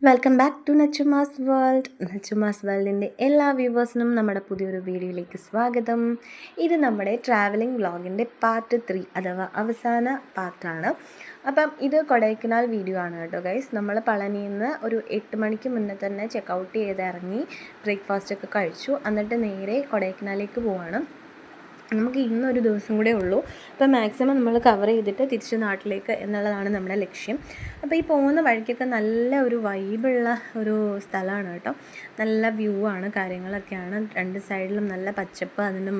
Welcome back to Nachumas world. Nachumas വേൾഡിൻ്റെ എല്ലാ വ്യൂവേഴ്സിനും നമ്മുടെ പുതിയൊരു വീഡിയോയിലേക്ക് സ്വാഗതം. ഇത് നമ്മുടെ ട്രാവലിംഗ് വ്ളോഗിൻ്റെ പാർട്ട് 3 അഥവാ അവസാന പാർട്ടാണ്. അപ്പം ഇത് കൊടൈക്കനാൽ വീഡിയോ ആണ് കേട്ടോ ഗൈസ്. നമ്മൾ പളനിയിൽ നിന്ന് ഒരു 8 മണിക്ക് മുന്നേ തന്നെ ചെക്കൗട്ട് ചെയ്ത് ഇറങ്ങി ബ്രേക്ക്ഫാസ്റ്റൊക്കെ കഴിച്ചു. എന്നിട്ട് നേരെ കൊടൈക്കനാലിലേക്ക് പോവാണ്. നമുക്ക് ഇന്നൊരു ദിവസം കൂടെ ഉള്ളൂ. അപ്പോൾ മാക്സിമം നമ്മൾ കവർ ചെയ്തിട്ട് തിരിച്ച് നാട്ടിലേക്ക് എന്നുള്ളതാണ് നമ്മുടെ ലക്ഷ്യം. അപ്പോൾ ഈ പോകുന്ന വഴിക്കൊക്കെ നല്ല ഒരു വൈബുള്ള ഒരു സ്ഥലമാണ് കേട്ടോ. നല്ല വ്യൂ ആണ്, കാര്യങ്ങളൊക്കെയാണ്. രണ്ട് സൈഡിലും നല്ല പച്ചപ്പ്, അതിൻ്റെ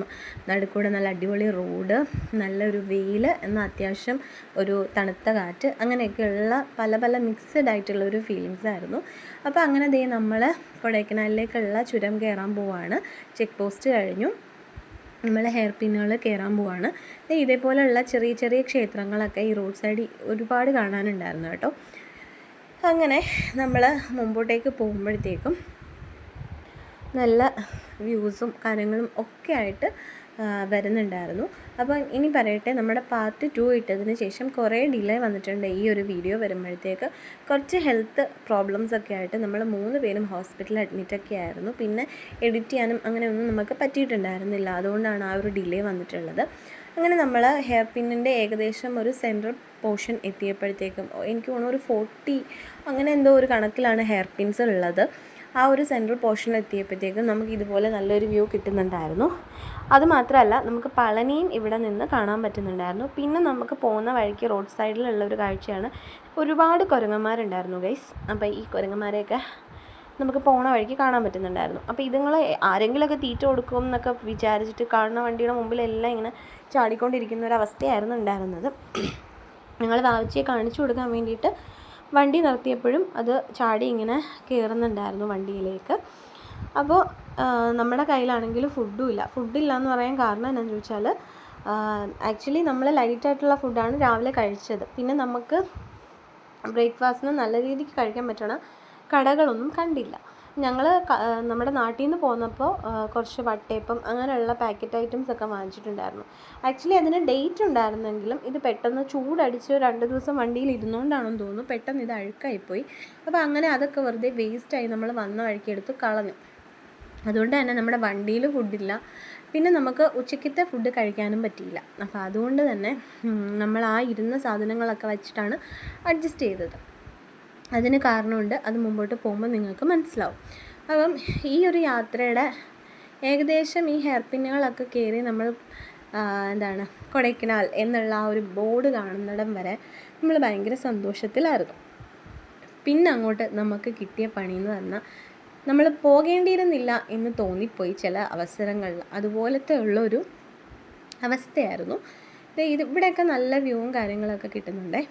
നടുക്കൂടെ നല്ല അടിപൊളി റോഡ്, നല്ലൊരു വെയിൽ, എന്നാൽ അത്യാവശ്യം ഒരു തണുത്ത കാറ്റ്, അങ്ങനെയൊക്കെയുള്ള പല പല മിക്സഡ് ആയിട്ടുള്ളൊരു ഫീലിങ്സ് ആയിരുന്നു. അപ്പോൾ അങ്ങനെ ദേ നമ്മൾ കൊടൈക്കനാലിലേക്കുള്ള ചുരം കയറാൻ പോവാണ്. ചെക്ക് പോസ്റ്റ് കഴിഞ്ഞു, നമ്മൾ ഹെയർ പിന്നുകൾ കയറാൻ പോവാണ്. ഇതേപോലെയുള്ള ചെറിയ ചെറിയ ക്ഷേത്രങ്ങളൊക്കെ ഈ റോഡ് സൈഡിൽ ഒരുപാട് കാണാനുണ്ടായിരുന്നു കേട്ടോ. അങ്ങനെ നമ്മൾ മുമ്പോട്ടേക്ക് പോകുമ്പോഴത്തേക്കും നല്ല വ്യൂസും കാര്യങ്ങളും ഒക്കെ ആയിട്ട് വരുന്നുണ്ടായിരുന്നു. അപ്പം ഇനി പറയട്ടെ, നമ്മുടെ പാർട്ട് 2 ഇട്ടതിന് ശേഷം കുറേ ഡിലേ വന്നിട്ടുണ്ട്. ഈ ഒരു വീഡിയോ വരുമ്പോഴത്തേക്ക് കുറച്ച് ഹെൽത്ത് പ്രോബ്ലംസ് ഒക്കെ ആയിട്ട് നമ്മൾ 3 പേരും ഹോസ്പിറ്റലിൽ അഡ്മിറ്റൊക്കെ ആയിരുന്നു. പിന്നെ എഡിറ്റ് ചെയ്യാനും അങ്ങനെയൊന്നും നമുക്ക് പറ്റിയിട്ടുണ്ടായിരുന്നില്ല. അതുകൊണ്ടാണ് ആ ഒരു ഡിലേ വന്നിട്ടുള്ളത്. അങ്ങനെ നമ്മൾ ഹെയർ പിന്നിൻ്റെ ഏകദേശം ഒരു സെൻട്രൽ പോർഷൻ എത്തിയപ്പോഴത്തേക്കും എനിക്ക് തോന്നുന്നു ഒരു 40 അങ്ങനെ എന്തോ ഒരു കണക്കിലാണ് ഹെയർ പിൻസ് ഉള്ളത്. ആ ഒരു സെൻട്രൽ പോർഷനിൽ എത്തിയപ്പോഴത്തേക്കും നമുക്ക് ഇതുപോലെ നല്ലൊരു വ്യൂ കിട്ടുന്നുണ്ടായിരുന്നു. അതുമാത്രമല്ല, നമുക്ക് പളനിയും ഇവിടെ നിന്ന് കാണാൻ പറ്റുന്നുണ്ടായിരുന്നു. പിന്നെ നമുക്ക് പോകുന്ന വഴിക്ക് റോഡ് സൈഡിലുള്ള ഒരു കാഴ്ചയാണ്, ഒരുപാട് കുരങ്ങന്മാരുണ്ടായിരുന്നു ഗൈസ്. അപ്പോൾ ഈ കുരങ്ങന്മാരെയൊക്കെ നമുക്ക് പോകുന്ന വഴിക്ക് കാണാൻ പറ്റുന്നുണ്ടായിരുന്നു. അപ്പോൾ ഇതുങ്ങൾ ആരെങ്കിലുമൊക്കെ തീറ്റ കൊടുക്കും എന്നൊക്കെ വിചാരിച്ചിട്ട് കാണുന്ന വണ്ടിയുടെ മുമ്പിലെല്ലാം ഇങ്ങനെ ചാടിക്കൊണ്ടിരിക്കുന്ന ഒരു അവസ്ഥയായിരുന്നു ഉണ്ടായിരുന്നത്. ഞങ്ങൾ വാവച്ചിയെ കാണിച്ചു കൊടുക്കാൻ വേണ്ടിയിട്ട് വണ്ടി നിർത്തിയപ്പോഴും അത് ചാടി ഇങ്ങനെ കയറുന്നുണ്ടായിരുന്നു വണ്ടിയിലേക്ക്. അപ്പോൾ നമ്മുടെ കയ്യിലാണെങ്കിൽ ഫുഡില്ല എന്ന് പറയാൻ കാരണം എന്താണെന്ന് ചോദിച്ചാൽ, ആക്ച്വലി നമ്മൾ ലൈറ്റായിട്ടുള്ള ഫുഡാണ് രാവിലെ കഴിച്ചത്. പിന്നെ നമുക്ക് ബ്രേക്ക്ഫാസ്റ്റിന് നല്ല രീതിക്ക് കഴിക്കാൻ പറ്റണ കടകളൊന്നും കണ്ടില്ല. ഞങ്ങൾ നമ്മുടെ നാട്ടിൽ നിന്ന് പോന്നപ്പോൾ കുറച്ച് വട്ടയപ്പം അങ്ങനെയുള്ള പാക്കറ്റ് ഐറ്റംസ് ഒക്കെ വാങ്ങിച്ചിട്ടുണ്ടായിരുന്നു. ആക്ച്വലി അതിന് ഡേറ്റ് ഉണ്ടായിരുന്നെങ്കിലും ഇത് പെട്ടെന്ന് ചൂടടിച്ച് 2 ദിവസം വണ്ടിയിൽ ഇരുന്നുകൊണ്ടാണെന്ന് തോന്നുന്നു പെട്ടെന്ന് ഇത് അഴുക്കായിപ്പോയി. അപ്പോൾ അങ്ങനെ അതൊക്കെ വെറുതെ വേസ്റ്റായി നമ്മൾ വന്ന വഴിക്ക് എടുത്ത് കളഞ്ഞു. അതുകൊണ്ട് തന്നെ നമ്മുടെ വണ്ടിയിൽ ഫുഡില്ല, പിന്നെ നമുക്ക് ഉച്ചയ്ക്കത്തെ ഫുഡ് കഴിക്കാനും പറ്റിയില്ല. അപ്പോൾ അതുകൊണ്ട് തന്നെ നമ്മൾ ആ ഇരുന്ന സാധനങ്ങളൊക്കെ വെച്ചിട്ടാണ് അഡ്ജസ്റ്റ് ചെയ്തത്. അതിന് കാരണമുണ്ട്, അത് മുമ്പോട്ട് പോകുമ്പോൾ നിങ്ങൾക്ക് മനസ്സിലാവും. അപ്പം ഈ ഒരു യാത്രയുടെ ഏകദേശം ഈ ഹെയർ പിന്നുകളൊക്കെ കയറി നമ്മൾ കൊടൈക്കനാൽ എന്നുള്ള ആ ഒരു ബോർഡ് കാണുന്നിടം വരെ നമ്മൾ ഭയങ്കര സന്തോഷത്തിലായിരുന്നു. പിന്നെ അങ്ങോട്ട് നമുക്ക് കിട്ടിയ പണിയെന്ന് പറഞ്ഞാൽ നമ്മൾ പോകേണ്ടിയിരുന്നില്ല എന്ന് തോന്നിപ്പോയി ചില അവസരങ്ങളിൽ. അതുപോലത്തെ ഉള്ളൊരു അവസ്ഥയായിരുന്നു. ഇവിടെയൊക്കെ നല്ല വ്യൂവും കാര്യങ്ങളൊക്കെ കിട്ടുന്നുണ്ടേ.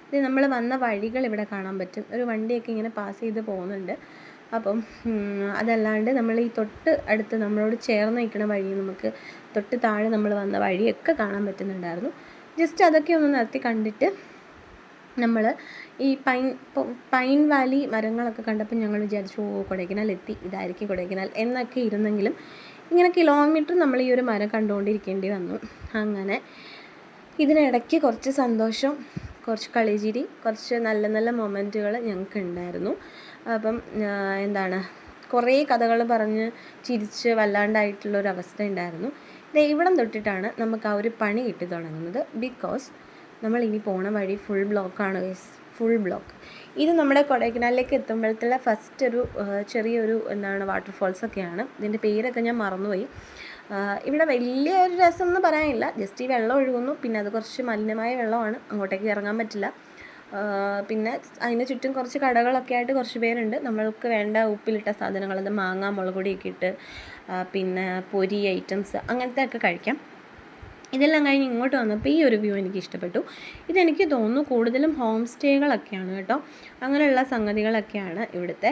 ഇത് നമ്മൾ വന്ന വഴികൾ ഇവിടെ കാണാൻ പറ്റും. ഒരു വണ്ടിയൊക്കെ ഇങ്ങനെ പാസ് ചെയ്ത് പോകുന്നുണ്ട്. അപ്പം അതല്ലാണ്ട് നമ്മൾ ഈ തൊട്ട് അടുത്ത് നമ്മളോട് ചേർന്ന് നിൽക്കുന്ന വഴി, നമുക്ക് തൊട്ട് താഴെ നമ്മൾ വന്ന വഴിയൊക്കെ കാണാൻ പറ്റുന്നുണ്ടായിരുന്നു. ജസ്റ്റ് അതൊക്കെ ഒന്ന് നിർത്തി കണ്ടിട്ട് നമ്മൾ ഈ പൈൻ വാലി മരങ്ങളൊക്കെ കണ്ടപ്പോൾ ഞങ്ങൾ വിചാരിച്ചു, കൊടൈക്കനാൽ എത്തി, ഇതായിരിക്കും കൊടൈക്കനാൽ എന്നൊക്കെ ഇരുന്നെങ്കിലും ഇങ്ങനെ കിലോമീറ്റർ നമ്മൾ ഈ ഒരു മരം കണ്ടുകൊണ്ടിരിക്കേണ്ടി വന്നു. അങ്ങനെ ഇതിനിടയ്ക്ക് കുറച്ച് സന്തോഷം, കുറച്ച് കളിചിരി, കുറച്ച് നല്ല നല്ല മൊമെൻറ്റുകൾ ഞങ്ങൾക്ക് ഉണ്ടായിരുന്നു. അപ്പം കുറേ കഥകൾ പറഞ്ഞ് ചിരിച്ച് വല്ലാണ്ടായിട്ടുള്ളൊരവസ്ഥ ഉണ്ടായിരുന്നു. ഇവിടം തൊട്ടിട്ടാണ് നമുക്ക് ആ ഒരു പണി കിട്ടി തുടങ്ങുന്നത്. ബിക്കോസ് നമ്മൾ ഇനി പോണ വഴി ഫുൾ ബ്ലോക്കാണ് ഗൈസ്, ഫുൾ ബ്ലോക്ക്. ഇത് നമ്മുടെ കൊടൈക്കനാലിലേക്ക് എത്തുമ്പോഴത്തുള്ള ഫസ്റ്റ് ഒരു ചെറിയൊരു വാട്ടർഫോൾസൊക്കെയാണ്. ഇതിൻ്റെ പേരൊക്കെ ഞാൻ മറന്നുപോയി. ഇവിടെ വലിയൊരു രസം എന്ന് പറയാനില്ല, ജസ്റ്റ് ഈ വെള്ളം ഒഴുകുന്നു, പിന്നെ അത് കുറച്ച് മലിനമായ വെള്ളമാണ്, അങ്ങോട്ടേക്ക് ഇറങ്ങാൻ പറ്റില്ല. പിന്നെ അതിന് ചുറ്റും കുറച്ച് കടകളൊക്കെ ആയിട്ട് കുറച്ച് പേരുണ്ട്. നമ്മൾക്ക് വേണ്ട ഉപ്പിലിട്ട സാധനങ്ങൾ, അത് മാങ്ങ മുളക് പൊടിയൊക്കെ ഇട്ട്, പിന്നെ പൊരി ഐറ്റംസ് അങ്ങനത്തെ ഒക്കെ കഴിക്കാം. ഇതെല്ലാം കഴിഞ്ഞ് ഇങ്ങോട്ട് വന്നപ്പോൾ ഈ ഒരു വ്യൂ എനിക്ക് ഇഷ്ടപ്പെട്ടു. ഇതെനിക്ക് തോന്നുന്നു കൂടുതലും ഹോം സ്റ്റേകളൊക്കെയാണ് കേട്ടോ, അങ്ങനെയുള്ള സംഗതികളൊക്കെയാണ് ഇവിടുത്തെ.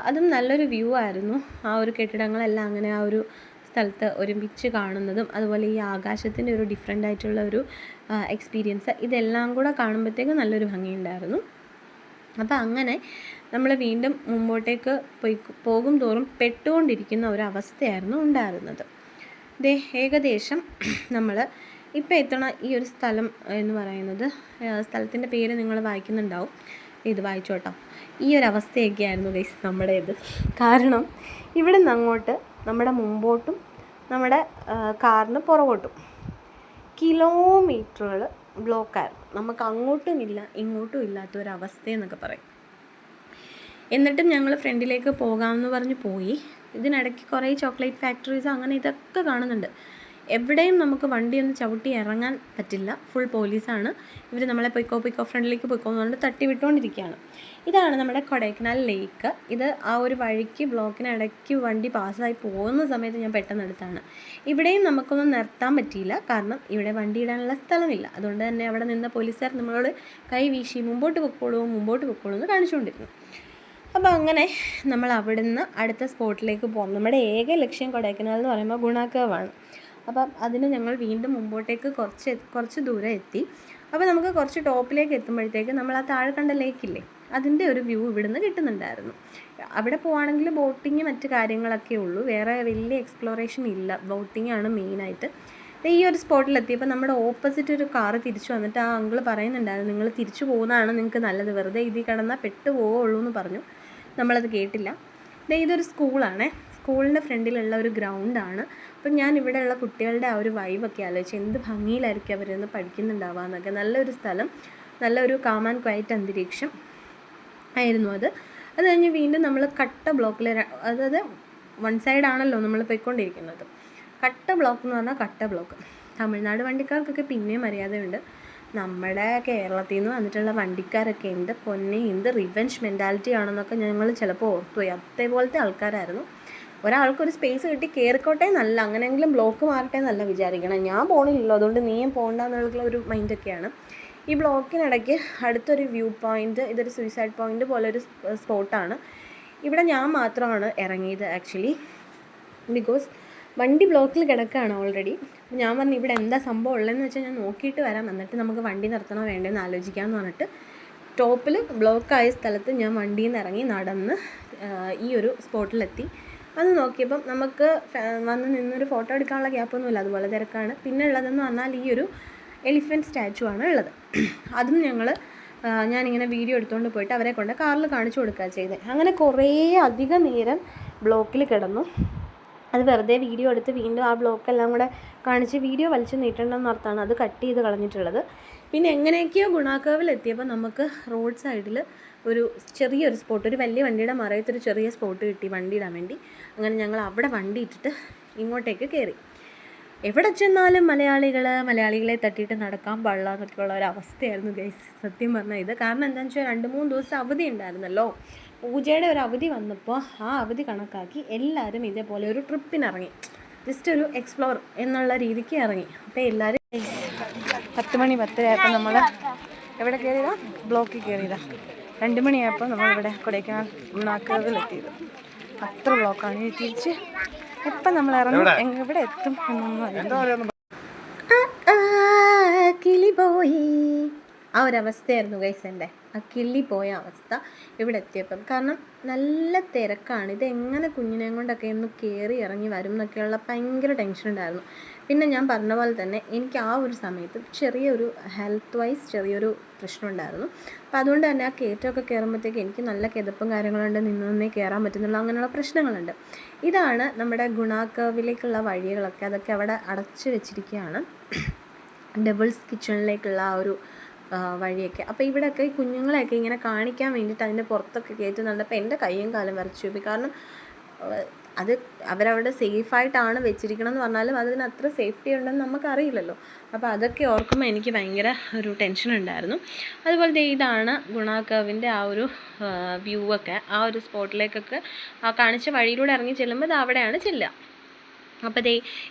അതും നല്ലൊരു വ്യൂ ആയിരുന്നു. ആ ഒരു കെട്ടിടങ്ങളെല്ലാം അങ്ങനെ ആ ഒരു സ്ഥലത്ത് ഒരുമിച്ച് കാണുന്നതും, അതുപോലെ ഈ ആകാശത്തിൻ്റെ ഒരു ഡിഫറെൻ്റ് ആയിട്ടുള്ള ഒരു എക്സ്പീരിയൻസ്, ഇതെല്ലാം കൂടെ കാണുമ്പോഴത്തേക്കും നല്ലൊരു ഭംഗിയുണ്ടായിരുന്നു. അപ്പോൾ അങ്ങനെ നമ്മൾ വീണ്ടും മുമ്പോട്ടേക്ക് പോകും തോറും പെട്ടുകൊണ്ടിരിക്കുന്ന ഒരവസ്ഥയായിരുന്നു ഉണ്ടായിരുന്നത്. ഏകദേശം നമ്മൾ ഇപ്പോൾ എത്തണ ഈ ഒരു സ്ഥലം എന്ന് പറയുന്നത്, സ്ഥലത്തിൻ്റെ പേര് നിങ്ങൾ വായിക്കുന്നുണ്ടാവും, ഇത് വായിച്ചോട്ടോ. ഈ ഒരു അവസ്ഥയൊക്കെയായിരുന്നു ഗൈസ് നമ്മുടേത്. കാരണം ഇവിടെ നിന്ന് അങ്ങോട്ട് നമ്മുടെ മുമ്പോട്ടും നമ്മുടെ കാറിന് പുറകോട്ടും കിലോമീറ്ററുകൾ ബ്ലോക്കായിരുന്നു. നമുക്ക് അങ്ങോട്ടും ഇല്ല ഇങ്ങോട്ടും ഇല്ലാത്തൊരവസ്ഥയെന്നൊക്കെ പറയും. എന്നിട്ടും ഞങ്ങൾ ഫ്രണ്ടിലേക്ക് പോകാമെന്ന് പറഞ്ഞ് പോയി. ഇതിനിടയ്ക്ക് കുറേ ചോക്ലേറ്റ് ഫാക്ടറീസ് അങ്ങനെ ഇതൊക്കെ കാണുന്നുണ്ട്. എവിടെയും നമുക്ക് വണ്ടിയൊന്ന് ചവിട്ടി ഇറങ്ങാൻ പറ്റില്ല. ഫുൾ പോലീസാണ്. ഇവർ നമ്മളെ പൊയ്ക്കോ ഫ്രണ്ടിലേക്ക് പൊയ്ക്കോ എന്ന് പറഞ്ഞിട്ട് തട്ടി വിട്ടുകൊണ്ടിരിക്കുകയാണ്. ഇതാണ് നമ്മുടെ കൊടൈക്കനാൽ ലേക്ക്. ഇത് ആ ഒരു വഴിക്ക് ബ്ലോക്കിനിടയ്ക്ക് വണ്ടി പാസ്സായി പോകുന്ന സമയത്ത് ഞാൻ പെട്ടെന്ന് എടുത്താണ്. ഇവിടെയും നമുക്കൊന്നും നിർത്താൻ പറ്റിയില്ല. കാരണം ഇവിടെ വണ്ടി ഇടാനുള്ള സ്ഥലമില്ല. അതുകൊണ്ട് തന്നെ അവിടെ നിന്ന പോലീസുകാർ നമ്മളോട് കൈ വീശി മുമ്പോട്ട് പൊക്കോളൂ എന്ന് കാണിച്ചുകൊണ്ടിരുന്നു. അപ്പോൾ അങ്ങനെ നമ്മൾ അവിടുന്ന് അടുത്ത സ്പോട്ടിലേക്ക് പോകും. നമ്മുടെ ഏക ലക്ഷ്യം കൊടൈക്കനാൽ എന്ന് പറയുമ്പോൾ ഗുണാക്കേവാണ്. അപ്പം അതിന് ഞങ്ങൾ വീണ്ടും മുമ്പോട്ടേക്ക് കുറച്ച് ദൂരം എത്തി. അപ്പോൾ നമുക്ക് കുറച്ച് ടോപ്പിലേക്ക് എത്തുമ്പോഴത്തേക്ക് നമ്മൾ ആ താഴെ കണ്ട ലേക്കില്ലേ, അതിൻ്റെ ഒരു വ്യൂ ഇവിടുന്ന് കിട്ടുന്നുണ്ടായിരുന്നു. അവിടെ പോവുകയാണെങ്കിൽ ബോട്ടിങ് മറ്റ് കാര്യങ്ങളൊക്കെ ഉള്ളൂ, വേറെ വലിയ എക്സ്പ്ലോറേഷൻ ഇല്ല. ബോട്ടിംഗ് ആണ് മെയിനായിട്ട്. ഈ ഒരു സ്പോട്ടിലെത്തിയപ്പോൾ നമ്മുടെ ഓപ്പോസിറ്റ് ഒരു കാറ് തിരിച്ചു വന്നിട്ട് ആ അങ്കിൾ പറയുന്നുണ്ടായിരുന്നു, നിങ്ങൾ തിരിച്ചു പോകുന്നതാണ് നിങ്ങൾക്ക് നല്ലത്, വെറുതെ ഇതിൽ കിടന്നാൽ പെട്ടു പോവുള്ളൂ എന്ന് പറഞ്ഞു. നമ്മളത് കേട്ടില്ല. ഇതൊരു സ്കൂളാണ്. സ്കൂളിൻ്റെ ഫ്രണ്ടിലുള്ള ഒരു ഗ്രൗണ്ടാണ്. അപ്പം ഞാൻ ഇവിടെയുള്ള കുട്ടികളുടെ ആ ഒരു വൈബൊക്കെ ആലോചിച്ച് എന്ത് ഭംഗിയിലായിരിക്കും അവരൊന്ന് പഠിക്കുന്നുണ്ടാവുക എന്നൊക്കെ. നല്ലൊരു സ്ഥലം, നല്ലൊരു കാം ആൻഡ് ക്വയറ്റ് അന്തരീക്ഷം ആയിരുന്നു അത്. അത് കഴിഞ്ഞ് വീണ്ടും നമ്മൾ കട്ട ബ്ലോക്കിൽ, അതായത് വൺ സൈഡാണല്ലോ നമ്മൾ പോയിക്കൊണ്ടിരിക്കുന്നത്. കട്ട ബ്ലോക്ക് എന്ന് പറഞ്ഞാൽ കട്ട ബ്ലോക്ക്. തമിഴ്നാട് വണ്ടിക്കാർക്കൊക്കെ പിന്നെയും മര്യാദയുണ്ട്. നമ്മുടെ കേരളത്തിൽ നിന്ന് വന്നിട്ടുള്ള വണ്ടിക്കാരൊക്കെ എന്ത് പൊന്നെ, എന്ത് റിവെഞ്ച് മെൻറ്റാലിറ്റി ആണെന്നൊക്കെ ഞങ്ങൾ ചിലപ്പോൾ ഓർത്തുപോയി. അതേപോലത്തെ ആൾക്കാരായിരുന്നു. ഒരാൾക്കൊരു സ്പേസ് കിട്ടി കയറിക്കോട്ടെ എന്നല്ല, അങ്ങനെയെങ്കിലും ബ്ലോക്ക് മാറട്ടെ എന്നല്ല വിചാരിക്കണം. ഞാൻ പോകണില്ലല്ലോ, അതുകൊണ്ട് നീയും പോകണ്ട എന്നുള്ള ഒരു മൈൻഡൊക്കെയാണ്. ഈ ബ്ലോക്കിനിടയ്ക്ക് അടുത്തൊരു വ്യൂ പോയിൻറ്റ്, ഇതൊരു സൂയിസൈഡ് പോയിൻറ്റ് പോലൊരു സ്പോട്ടാണ്. ഇവിടെ ഞാൻ മാത്രമാണ് ഇറങ്ങിയത് ആക്ച്വലി, ബിക്കോസ് വണ്ടി ബ്ലോക്കിൽ കിടക്കുകയാണ് ഓൾറെഡി. ഞാൻ പറഞ്ഞു ഇവിടെ എന്താ സംഭവം ഉള്ളതെന്ന് വെച്ചാൽ ഞാൻ നോക്കിയിട്ട് വരാം, എന്നിട്ട് നമുക്ക് വണ്ടി നിർത്തണോ വേണ്ടതെന്ന് ആലോചിക്കാമെന്ന് പറഞ്ഞിട്ട് ടോപ്പിൽ ബ്ലോക്കായ സ്ഥലത്ത് ഞാൻ വണ്ടിയിൽ നിന്ന് ഇറങ്ങി നടന്ന് ഈ ഒരു സ്പോട്ടിലെത്തി. അത് നോക്കിയപ്പം നമുക്ക് വന്ന് നിന്നൊരു ഫോട്ടോ എടുക്കാനുള്ള ഗ്യാപ്പൊന്നുമില്ല, അതുപോലെ തിരക്കാണ്. പിന്നെ ഉള്ളതെന്ന് പറഞ്ഞാൽ ഈ ഒരു എലിഫൻറ്റ് സ്റ്റാച്ചു ആണ് ഉള്ളത്. അതും ഞാനിങ്ങനെ വീഡിയോ എടുത്തുകൊണ്ട് പോയിട്ട് അവരെ കൊണ്ട് കാറിൽ കാണിച്ചു കൊടുക്കുക ചെയ്തത്. അങ്ങനെ കുറേ അധികം നേരം ബ്ലോക്കിൽ കിടന്നു. അത് വെറുതെ വീഡിയോ എടുത്ത് വീണ്ടും ആ ബ്ലോക്കെല്ലാം കൂടെ കാണിച്ച് വീഡിയോ വലിച്ചു നീട്ടണമെന്ന് ഓർത്താണ് അത് കട്ട് ചെയ്ത് കളഞ്ഞിട്ടുള്ളത്. പിന്നെ എങ്ങനെയൊക്കെയോ ഗുണാക്കേവിലെത്തിയപ്പോൾ നമുക്ക് റോഡ് സൈഡിൽ ഒരു ചെറിയൊരു സ്പോട്ട്, ഒരു വലിയ വണ്ടിയുടെ മറയത്തൊരു ചെറിയ സ്പോട്ട് കിട്ടി വണ്ടി ഇടാൻ വേണ്ടി. അങ്ങനെ ഞങ്ങൾ അവിടെ വണ്ടി ഇട്ടിട്ട് ഇങ്ങോട്ടേക്ക് കയറി. എവിടെ ചെന്നാലും മലയാളികളെ തട്ടിയിട്ട് നടക്കാൻ പാടില്ല എന്നൊക്കെയുള്ള ഒരു അവസ്ഥയായിരുന്നു ഗൈസ് സത്യം പറഞ്ഞാൽ ഇത്. കാരണം എന്താണെന്ന് വെച്ചാൽ 2-3 ദിവസം അവധി ഉണ്ടായിരുന്നല്ലോ. പൂജയുടെ ഒരു അവധി വന്നപ്പോൾ ആ അവധി കണക്കാക്കി എല്ലാവരും ഇതേപോലെ ഒരു ട്രിപ്പിനിറങ്ങി, ജസ്റ്റ് ഒരു എക്സ്പ്ലോർ എന്നുള്ള രീതിക്ക് ഇറങ്ങി. അപ്പോൾ എല്ലാവരും 10 മണി 10 ആയപ്പോൾ നമ്മൾ എവിടെ കയറിയതാ, ബ്ലോക്കിൽ കയറിയതാ. 2 മണിയായപ്പോൾ നമ്മളിവിടെ കൊടൈക്കനാൽ ഗുണാക്കേവിലെത്തിയത്. അത്ര ബ്ലോക്കാണ്. ഇനി തിരിച്ച് എപ്പം നമ്മൾ ഇറങ്ങും എവിടെ എത്തും എന്നൊന്നും അറിയില്ല. കിളി പോയി ആ ഒരവസ്ഥയായിരുന്നു ഗൈസ് എൻ്റെ. ആ കിളി പോയ അവസ്ഥ ഇവിടെ എത്തിയപ്പം. കാരണം നല്ല തിരക്കാണ്. ഇതെങ്ങനെ കുഞ്ഞിനെയും കൊണ്ടൊക്കെ ഒന്ന് കയറി ഇറങ്ങി വരും എന്നൊക്കെയുള്ള ഭയങ്കര ടെൻഷൻ ഉണ്ടായിരുന്നു. പിന്നെ ഞാൻ പറഞ്ഞ പോലെ തന്നെ എനിക്ക് ആ ഒരു സമയത്ത് ചെറിയൊരു ഹെൽത്ത് വൈസ് ചെറിയൊരു പ്രശ്നം ഉണ്ടായിരുന്നു. അപ്പം അതുകൊണ്ട് തന്നെ ആ കയറ്റമൊക്കെ കയറുമ്പോഴത്തേക്ക് എനിക്ക് നല്ല കിതപ്പും കാര്യങ്ങളുണ്ട്, നിന്നേ കയറാൻ പറ്റുന്നില്ല, അങ്ങനെയുള്ള പ്രശ്നങ്ങളുണ്ട്. ഇതാണ് നമ്മുടെ ഗുണാക്കേവിലേക്കുള്ള വഴികളൊക്കെ. അതൊക്കെ അവിടെ അടച്ചു വെച്ചിരിക്കുകയാണ്. ഡബിൾസ് കിച്ചണിലേക്കുള്ള ആ ഒരു വഴിയൊക്കെ. അപ്പോൾ ഇവിടെയൊക്കെ ഈ കുഞ്ഞുങ്ങളെയൊക്കെ ഇങ്ങനെ കാണിക്കാൻ വേണ്ടിയിട്ട് അതിൻ്റെ പുറത്തൊക്കെ കയറ്റുന്നുണ്ട്. അപ്പോൾ എൻ്റെ കയ്യും കാലും വിറച്ചു പോയി. കാരണം അത് അവരവിടെ സേഫായിട്ടാണ് വെച്ചിരിക്കണം എന്ന് പറഞ്ഞാലും അതിന് അത്ര സേഫ്റ്റി ഉണ്ടെന്ന് നമുക്കറിയില്ലല്ലോ. അപ്പോൾ അതൊക്കെ ഓർക്കുമ്പോൾ എനിക്ക് ഭയങ്കര ഒരു ടെൻഷൻ ഉണ്ടായിരുന്നു. അതുപോലെ ഇതാണ് ഗുണാക്കേവിൻ്റെ ആ ഒരു വ്യൂ ഒക്കെ. ആ ഒരു സ്പോട്ടിലേക്കൊക്കെ ആ കാണിച്ച വഴിയിലൂടെ ഇറങ്ങി ചെല്ലുമ്പോൾ അത് അവിടെയാണ് ചെല്ലുക. അപ്പോൾ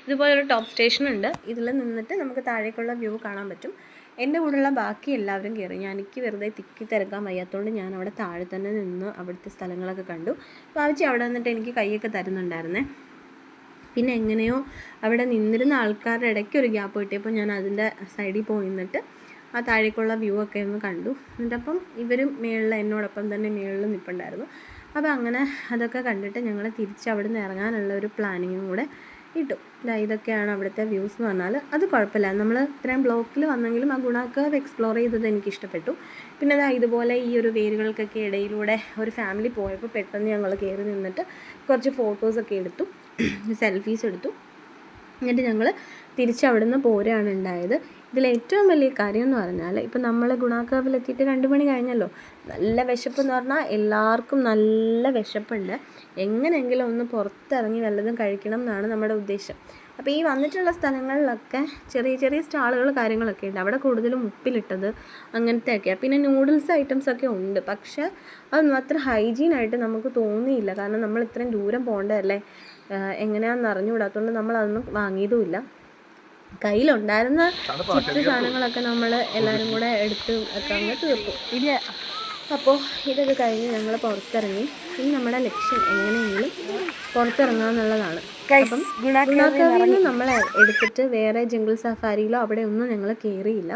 ഇതുപോലൊരു ടോപ്പ് സ്റ്റേഷനുണ്ട്. ഇതിൽ നിന്നിട്ട് നമുക്ക് താഴേക്കുള്ള വ്യൂ കാണാൻ പറ്റും. എൻ്റെ കൂടെയുള്ള ബാക്കി എല്ലാവരും കയറി. എനിക്ക് വെറുതെ തിക്കി തിരക്കാൻ വയ്യാത്തതുകൊണ്ട് ഞാൻ അവിടെ താഴെ തന്നെ നിന്ന് അവിടുത്തെ സ്ഥലങ്ങളൊക്കെ കണ്ടു. ഭാവിച്ച് അവിടെ നിന്നിട്ട് എനിക്ക് കൈയൊക്കെ തരുന്നുണ്ടായിരുന്നേ. പിന്നെ എങ്ങനെയോ അവിടെ നിന്നിരുന്ന ആൾക്കാരുടെ ഇടയ്ക്ക് ഒരു ഗ്യാപ്പ് കിട്ടിയപ്പോൾ ഞാൻ അതിൻ്റെ സൈഡിൽ പോയി നിന്നിട്ട് ആ താഴേക്കുള്ള വ്യൂ ഒക്കെ ഒന്ന് കണ്ടു. എന്നിട്ടപ്പം ഇവരും എന്നോടൊപ്പം തന്നെ മേളിൽ നിൽപ്പുണ്ടായിരുന്നു. അപ്പോൾ അങ്ങനെ അതൊക്കെ കണ്ടിട്ട് ഞങ്ങൾ തിരിച്ച് അവിടെ നിന്ന് ഇറങ്ങാനുള്ള ഒരു പ്ലാനിങ്ങും കൂടെ ഇട്ടു. ഇതൊക്കെയാണ് അവിടുത്തെ വ്യൂസ് എന്ന് പറഞ്ഞാൽ. അത് കുഴപ്പമില്ല, നമ്മൾ ഇത്രയും ബ്ലോക്കിൽ വന്നെങ്കിലും ആ ഗുണ കേവ് എക്സ്പ്ലോർ ചെയ്തത് എനിക്ക് ഇഷ്ടപ്പെട്ടു. പിന്നെ ഇതുപോലെ ഈ ഒരു വേരുകൾക്കൊക്കെ ഇടയിലൂടെ ഒരു ഫാമിലി പോയപ്പോൾ പെട്ടെന്ന് ഞങ്ങൾ കയറി നിന്നിട്ട് കുറച്ച് ഫോട്ടോസൊക്കെ എടുത്തു, സെൽഫീസ് എടുത്തു. എന്നിട്ട് ഞങ്ങൾ തിരിച്ചവിടുന്ന് പോരുകയാണ് ഉണ്ടായത്. ഇതിലേറ്റവും വലിയ കാര്യം എന്ന് പറഞ്ഞാൽ ഇപ്പം നമ്മൾ ഗുണാക്കേവിലെത്തിയിട്ട് 2 മണി കഴിഞ്ഞല്ലോ. നല്ല വിശപ്പെന്ന് പറഞ്ഞാൽ എല്ലാവർക്കും നല്ല വിശപ്പുണ്ട്. എങ്ങനെയെങ്കിലും ഒന്ന് പുറത്തിറങ്ങി വല്ലതും കഴിക്കണം എന്നാണ് നമ്മുടെ ഉദ്ദേശം. അപ്പോൾ ഈ വന്നിട്ടുള്ള സ്ഥലങ്ങളിലൊക്കെ ചെറിയ ചെറിയ സ്റ്റാളുകൾ കാര്യങ്ങളൊക്കെ ഉണ്ട്. അവിടെ കൂടുതലും ഉപ്പിലിട്ടത് അങ്ങനത്തെയൊക്കെയാണ്. പിന്നെ നൂഡിൽസ് ഐറ്റംസൊക്കെ ഉണ്ട്, പക്ഷേ അതൊന്നും അത്ര ഹൈജീനായിട്ട് നമുക്ക് തോന്നിയില്ല. കാരണം നമ്മൾ ഇത്രയും ദൂരം പോകേണ്ടതല്ലേ, എങ്ങനെയാണെന്ന് അറിഞ്ഞുകൂടാത്തതുകൊണ്ട് നമ്മളതൊന്നും വാങ്ങിയതുമില്ല. കയ്യിലുണ്ടായിരുന്ന ചിപ്സ് സാധനങ്ങളൊക്കെ നമ്മൾ എല്ലാവരും കൂടെ എടുത്ത് ഒക്കെ അങ്ങ് തീർക്കും. അപ്പോൾ ഇതൊക്കെ കഴിഞ്ഞ് ഞങ്ങൾ പുറത്തിറങ്ങി. ഇനി നമ്മുടെ ലക്ഷ്യം എങ്ങനെയെങ്കിലും പുറത്തിറങ്ങുക എന്നുള്ളതാണ്. അപ്പം ഗുണാക്കേവിൽ നമ്മൾ എടുത്തിട്ട് വേറെ ജംഗിൾ സഫാരിയിലോ അവിടെ ഒന്നും ഞങ്ങൾ കയറിയില്ല.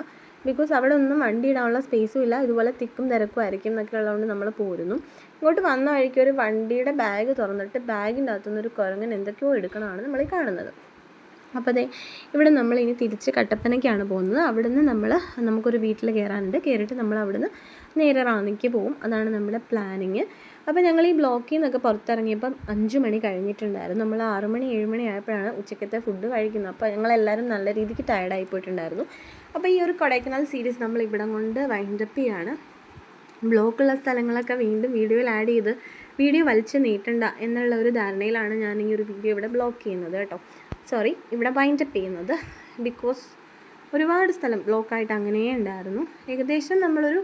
ബിക്കോസ് അവിടെ ഒന്നും വണ്ടി ഇടാനുള്ള സ്പേസും ഇല്ല, ഇതുപോലെ തിക്കും തിരക്കും ആയിരിക്കും എന്നൊക്കെ ഉള്ളതുകൊണ്ട് നമ്മൾ പോരുന്നു. ഇങ്ങോട്ട് വന്ന വഴിക്ക് ഒരു വണ്ടിയുടെ ബാഗ് തുറന്നിട്ട് ബാഗിൻ്റെ അകത്തുനിന്നൊരു കുരങ്ങൻ എന്തൊക്കെയോ എടുക്കണമാണ് നമ്മൾ ഈ കാണുന്നത്. അപ്പോൾ ഇവിടെ നമ്മളിനി തിരിച്ച് കട്ടപ്പനയ്ക്കാണ് പോകുന്നത്. അവിടുന്ന് നമുക്കൊരു വീട്ടിൽ കയറാനുണ്ട്. കയറിയിട്ട് നമ്മൾ അവിടുന്ന് നേരെ റാന്നിക്ക് പോകും. അതാണ് നമ്മുടെ പ്ലാനിങ്. അപ്പോൾ ഞങ്ങൾ ഈ ബ്ലോക്കിൽ നിന്നൊക്കെ പുറത്തിറങ്ങിയപ്പം 5 മണി കഴിഞ്ഞിട്ടുണ്ടായിരുന്നു. നമ്മൾ 6 മണി 7 മണി ആയപ്പോഴാണ് ഉച്ചക്കത്തെ ഫുഡ് കഴിക്കുന്നത്. അപ്പോൾ ഞങ്ങളെല്ലാവരും നല്ല രീതിക്ക് ടയർഡായി പോയിട്ടുണ്ടായിരുന്നു. അപ്പോൾ ഈ ഒരു കൊടൈക്കനാൽ സീരീസ് നമ്മൾ ഇവിടം കൊണ്ട് വൈൻഡപ്പ് ചെയ്യാണ്. ബ്ലോക്കുള്ള സ്ഥലങ്ങളൊക്കെ വീണ്ടും വീഡിയോയിൽ ആഡ് ചെയ്ത് വീഡിയോ വലിച്ച് നീട്ടണ്ട എന്നുള്ള ഒരു ധാരണയിലാണ് ഞാൻ ഈ ഒരു വീഡിയോ ഇവിടെ ബ്ലോക്ക് ചെയ്യുന്നത് കേട്ടോ. ഇവിടെ വൈൻഡപ്പ് ചെയ്യുന്നത്. ബിക്കോസ് ഒരുപാട് സ്ഥലം ബ്ലോക്കായിട്ട് അങ്ങനെ ഉണ്ടായിരുന്നു. ഏകദേശം നമ്മളൊരു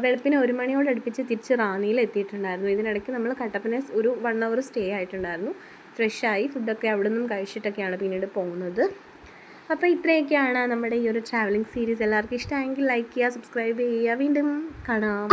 വെളുപ്പിന് 1 മണിയോട് അടുപ്പിച്ച് തിരിച്ച് റാന്നിയിൽ എത്തിയിട്ടുണ്ടായിരുന്നു. ഇതിനിടയ്ക്ക് നമ്മൾ കട്ടപ്പന ഒരു 1 hour സ്റ്റേ ആയിട്ടുണ്ടായിരുന്നു. ഫ്രഷായി ഫുഡൊക്കെ അവിടെ നിന്നും കഴിച്ചിട്ടൊക്കെയാണ് പിന്നീട് പോകുന്നത്. അപ്പോൾ ഇത്രയൊക്കെയാണ് നമ്മുടെ ഈ ഒരു ട്രാവലിംഗ് സീരീസ്. എല്ലാവർക്കും ഇഷ്ടമായെങ്കിൽ ലൈക്ക് ചെയ്യുക, സബ്സ്ക്രൈബ് ചെയ്യുക. വീണ്ടും കാണാം.